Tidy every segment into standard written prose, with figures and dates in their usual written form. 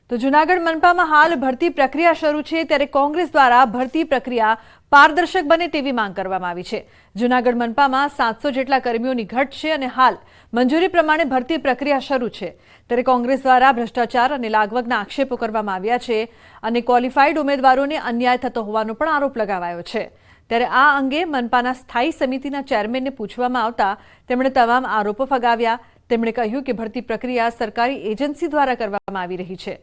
તો જૂનાગઢ મનપામાં હાલ ભરતી પ્રક્રિયા શરૂ છે, ત્યારે કોંગ્રેસ દ્વારા ભરતી પ્રક્રિયા પારદર્શક બને તેવી માંગ કરવામાં આવી છે। જૂનાગઢ મનપામાં 700 જેટલા કર્મીઓની ઘટ છે અને હાલ મંજૂરી પ્રમાણે ભરતી પ્રક્રિયા શરૂ છે, ત્યારે કોંગ્રેસ દ્વારા ભ્રષ્ટાચાર અને લાગવગના આક્ષેપો કરવામાં આવ્યા છે અને ક્વોલિફાઈડ ઉમેદવારોને અન્યાય થતો હોવાનો પણ આરોપ લગાવાયો છે। ત્યારે આ અંગે મનપાના સ્થાયી સમિતિના ચેરમેનને પૂછવામાં આવતા તેમણે તમામ આરોપો ફગાવ્યા। તેમણે કહ્યું કે ભરતી પ્રક્રિયા સરકારી એજન્સી દ્વારા કરવામાં આવી રહી છે।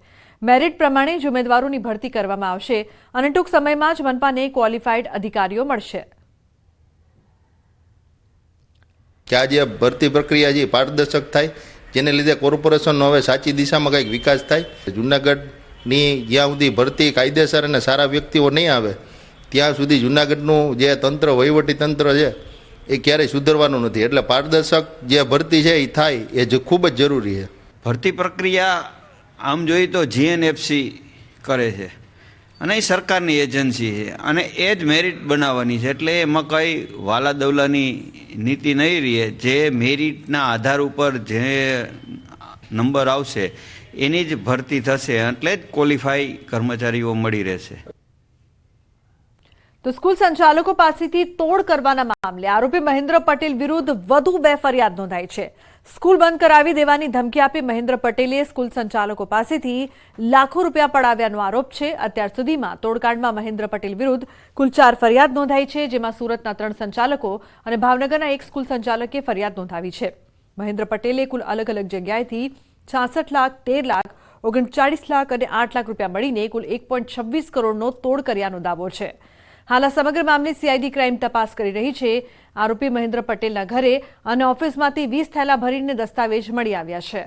મેરિટ પ્રમાણે જ ઉમેદવારોની ભરતી કરવામાં આવશે અને ટૂંક સમયમાં જ મનપાને ક્વોલિફાઈડ અધિકારીઓ મળશે। કે આજે ભરતી પ્રક્રિયા જે પારદર્શક થાય, જેને લીધે કોર્પોરેશનનો હવે સાચી દિશામાં કંઈક વિકાસ થાય। જૂનાગઢની જ્યાં સુધી ભરતી કાયદેસર અને સારા વ્યક્તિઓ નહીં આવે ત્યાં સુધી જૂનાગઢનું જે તંત્ર, વહીવટી તંત્ર છે એ ક્યારેય સુધરવાનું નથી। એટલે પારદર્શક જે ભરતી છે એ થાય એ ખૂબ જ જરૂરી છે। ભરતી પ્રક્રિયા આમ જોઈએ તો જીએનએફસી કરે છે અને એ સરકારની એજન્સી છે અને એ જ મેરિટ બનાવવાની છે, એટલે એમાં કંઈ વાલા દવલાની નીતિ નહીં રહે। જે મેરિટના આધાર ઉપર જે નંબર આવશે એની જ ભરતી થશે, એટલે જ ક્વોલિફાઈ કર્મચારીઓ મળી રહેશે। તો સ્કૂલ સંચાલકો પાસેથી તોડ કરવાના મામલે આરોપી મહેન્દ્ર પટેલ વિરુદ્ધ વધુ 2 ફરિયાદ નોંધાઈ છે। સ્કૂલ બંધ કરાવી દેવાની ધમકી આપી મહેન્દ્ર પટેલે સ્કૂલ સંચાલકો પાસેથી લાખો રૂપિયા પડાવ્યાનો આરોપ છે। અત્યાર સુધીમાં તોડકાંડમાં મહેન્દ્ર પટેલ વિરુદ્ધ કુલ 4 ફરિયાદ નોંધાઈ છે, જેમાં સુરતના 3 સંચાલકો અને ભાવનગરના 1 સ્કૂલ સંચાલકે ફરિયાદ નોંધાવી છે। મહેન્દ્ર પટેલે કુલ અલગ અલગ જગ્યાએથી 66 લાખ, 13 લાખ, 39 લાખ અને 8 લાખ રૂપિયા મળીને કુલ 1.26 કરોડનો તોડ કર્યાનો દાવો છે। હાલ આ સમગ્ર મામલે સીઆઈડી ક્રાઇમ તપાસ કરી રહી છે। આરોપી મહેન્દ્ર પટેલના ઘરે અને ઓફિસમાંથી 20 થેલા ભરીને દસ્તાવેજ મળી આવ્યા છે।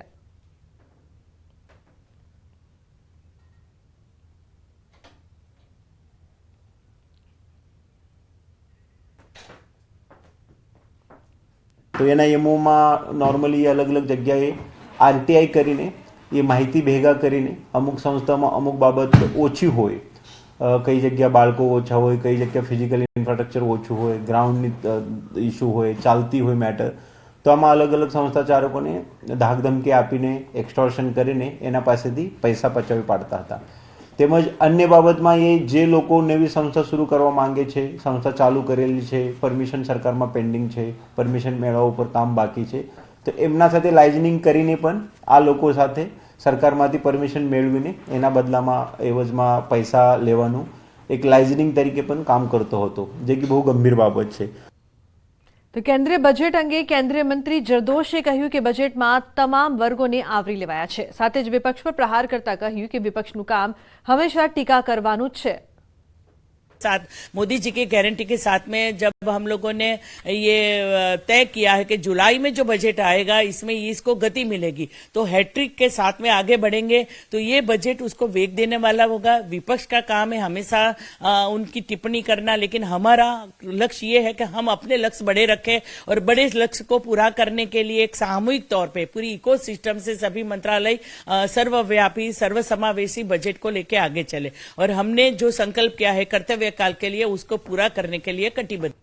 તો એના એમઓમાં નોર્મલી અલગ અલગ જગ્યાએ આરટીઆઈ કરીને એ માહિતી ભેગા કરીને અમુક સંસ્થામાં અમુક બાબત ઓછી હોય, કઈ જગ્યા બાળકો ઓછા હોય, કઈ જગ્યા ફિઝિકલ ઇન્ફ્રાસ્ટ્રક્ચર ઓછું હોય, ગ્રાઉન્ડની ઇસ્યુ હોય, ચાલતી હોય મેટર, તો આમાં અલગ અલગ સંસ્થા ચાલકોને ધાકધમકી આપીને એક્સટોર્શન કરીને એના પાસેથી પૈસા પચાવી પાડતા હતા। તેમજ અન્ય બાબતમાં એ જે લોકો નવી સંસ્થા શરૂ કરવા માંગે છે, સંસ્થા ચાલુ કરેલી છે, પરમિશન સરકારમાં પેન્ડિંગ છે, પરમિશન મેળવવા ઉપર કામ બાકી છે, તો એમના સાથે લાઇઝનિંગ કરીને પણ આ લોકો સાથે સરકારમાંથી પરમિશન મેળવીને એના બદલામાં એવજમાં પૈસા લેવાનું એક લાઇઝનિંગ તરીકે પણ કામ કરતો હતો, જે કે બહુ ગંભીર બાબત છે। તો કેન્દ્રીય બજેટ અંગે કેન્દ્રીય મંત્રી જરદોશે કહ્યું કે બજેટમાં તમામ વર્ગોને આવરી લેવાયા છે। સાથે જ વિપક્ષ પર પ્રહાર કરતા કહ્યું કે વિપક્ષનું કામ હંમેશા ટીકા કરવાનું જ છે। साथ मोदी जी की गारंटी के साथ में जब हम लोगों ने ये तय किया है कि जुलाई में जो बजट आएगा इसमें इसको गति मिलेगी, तो हैट्रिक के साथ में आगे बढ़ेंगे, तो ये बजट उसको वेग देने वाला होगा। विपक्ष का काम है हमेशा उनकी टिप्पणी करना, लेकिन हमारा लक्ष्य ये है कि हम अपने लक्ष्य बड़े रखें और बड़े लक्ष्य को पूरा करने के लिए एक सामूहिक तौर पे पूरी इकोसिस्टम से सभी मंत्रालय सर्वव्यापी सर्वसमावेशी बजट को लेके आगे चले और हमने जो संकल्प किया है कर्तव्य काल के लिए उसको पूरा करने के लिए कटिबद्ध।